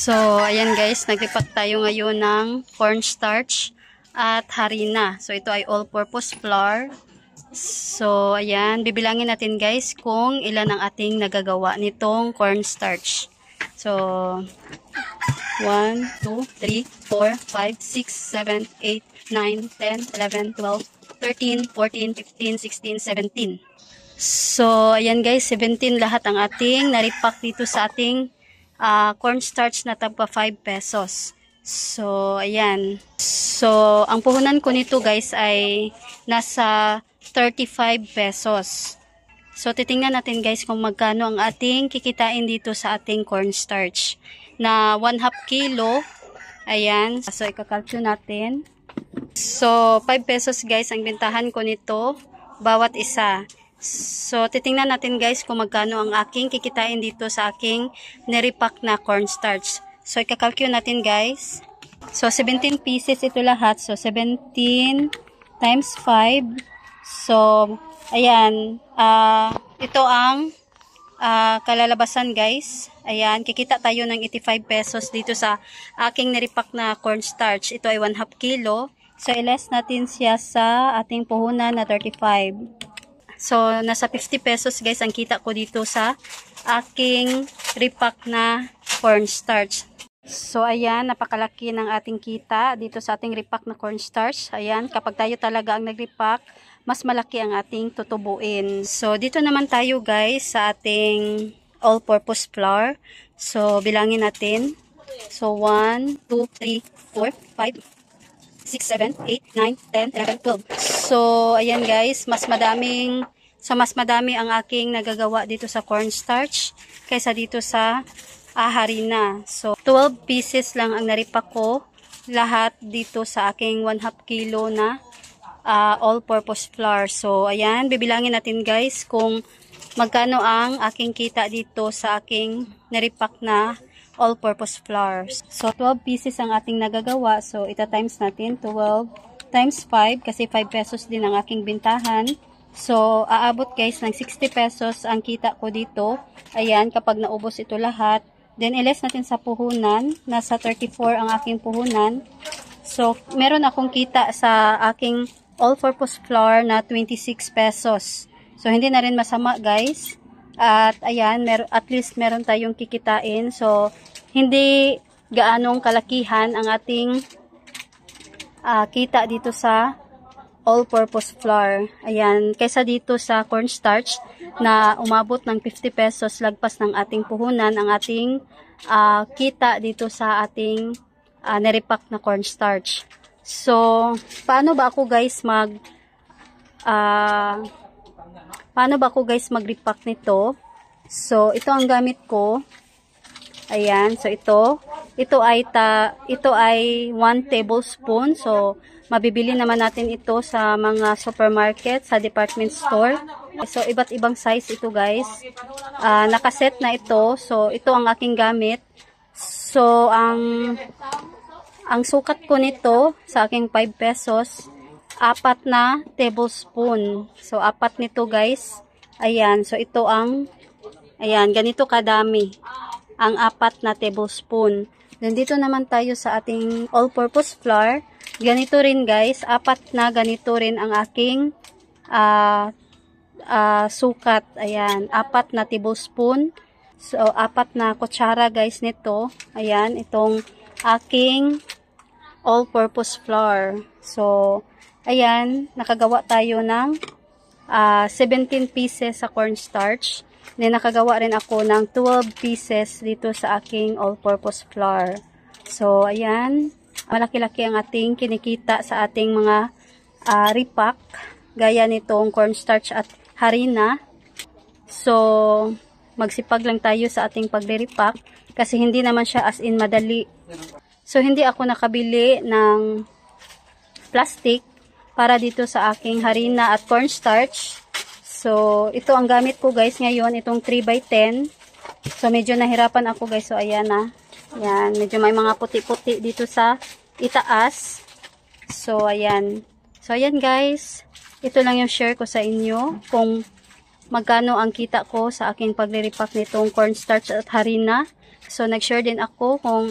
So, ayan guys, nagripak tayo ngayon ng cornstarch at harina. So, ito ay all-purpose flour. So, ayan, bibilangin natin guys kung ilan ang ating nagagawa nitong cornstarch. So, 1, 2, 3, 4, 5, 6, 7, 8, 9, 10, 11, 12, 13, 14, 15, 16, 17. So, ayan guys, 17 lahat ang ating naripak dito sa ating cornstarch na tagpa 5 pesos. So, ayan. So, ang puhunan ko nito guys ay nasa 35 pesos. So, titingnan natin guys kung magkano ang ating kikitain dito sa ating cornstarch. Na 1/2 kilo. Ayan. So, ikakalkyo natin. So, 5 pesos guys ang bintahan ko nito bawat isa. So, titingnan natin guys kung magkano ang aking kikitain dito sa aking neripak na cornstarch. So, ikakalkyo natin guys. So, 17 pieces ito lahat. So, 17 times 5. So, ayan. Ito ang kalalabasan guys. Ayan, kikita tayo ng 85 pesos dito sa aking neripak na cornstarch. Ito ay 1/2 kilo. So, i-less natin siya sa ating puhunan na 35. So, nasa 50 pesos guys ang kita ko dito sa aking repack na cornstarch. So, ayan, napakalaki ng ating kita dito sa ating repack na cornstarch. Ayan, kapag tayo talaga ang nag-repack, mas malaki ang ating tutubuin. So, dito naman tayo guys sa ating all-purpose flour. So, bilangin natin. So, 1, 2, 3, 4, 5, 6, 7, 8, 9, 10, 11, 12. So, ayan guys, mas madami ang aking nagagawa dito sa cornstarch kaysa dito sa harina. So, 12 pieces lang ang naripak ko lahat dito sa aking 1/2 kilo na all-purpose flour. So, ayan, bibilangin natin guys kung magkano ang aking kita dito sa aking naripak na all-purpose flour. So, 12 pieces ang ating nagagawa. So, ita-times natin. 12 times 5 kasi 5 pesos din ang aking bintahan. So, aabot guys ng 60 pesos ang kita ko dito. Ayan, kapag naubos ito lahat. Then, i-less natin sa puhunan. Nasa 34 ang aking puhunan. So, meron akong kita sa aking all-purpose flour na 26 pesos. So, hindi na rin masama guys. At, ayan, at least meron tayong kikitain. So, hindi gaanong kalakihan ang ating kita dito sa all-purpose flour. Ayan, kaysa dito sa cornstarch na umabot ng 50 pesos lagpas ng ating puhunan ang ating kita dito sa ating neripak na cornstarch. So, paano ba ako guys mag-repack nito? So, ito ang gamit ko. Ayan, so ito ay 1 tablespoon. So, mabibili naman natin ito sa mga supermarket, sa department store. So, iba't ibang size ito guys. Nakaset na ito. So, ito ang aking gamit. So, ang sukat ko nito sa aking 5 pesos, 4 na tablespoon. So, 4 nito guys. Ayan, so ito ayan, ganito kadami ang 4 na tablespoon. Then, dito naman tayo sa ating all-purpose flour. Ganito rin guys, 4 na ganito rin ang aking sukat. Ayan, 4 na tablespoon. So, 4 na kutsara guys nito. Ayan, itong aking all-purpose flour. So, ayan, nakagawa tayo ng 17 pieces sa cornstarch. Then, nakagawa rin ako ng 12 pieces dito sa aking all-purpose flour. So, ayan, malaki-laki ang ating kinikita sa ating mga repack, gaya nitong cornstarch at harina. So, magsipag lang tayo sa ating pagre-repack kasi hindi naman siya as in madali. So, hindi ako nakabili ng plastic para dito sa aking harina at cornstarch. So, ito ang gamit ko guys ngayon, itong 3x10. So, medyo nahirapan ako guys. So, ayan na. Ayan, medyo may mga puti-puti dito sa itaas. So, ayan. So, ayan guys. Ito lang yung share ko sa inyo. Kung magkano ang kita ko sa aking paglilipak nitong cornstarch at harina. So, nag-share din ako kung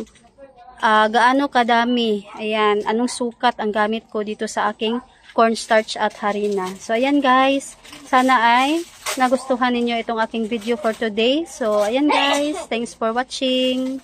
gaano kadami, ayan, anong sukat ang gamit ko dito sa aking cornstarch at harina. So, ayan guys, sana ay nagustuhan ninyo itong aking video for today. So, ayan guys, thanks for watching.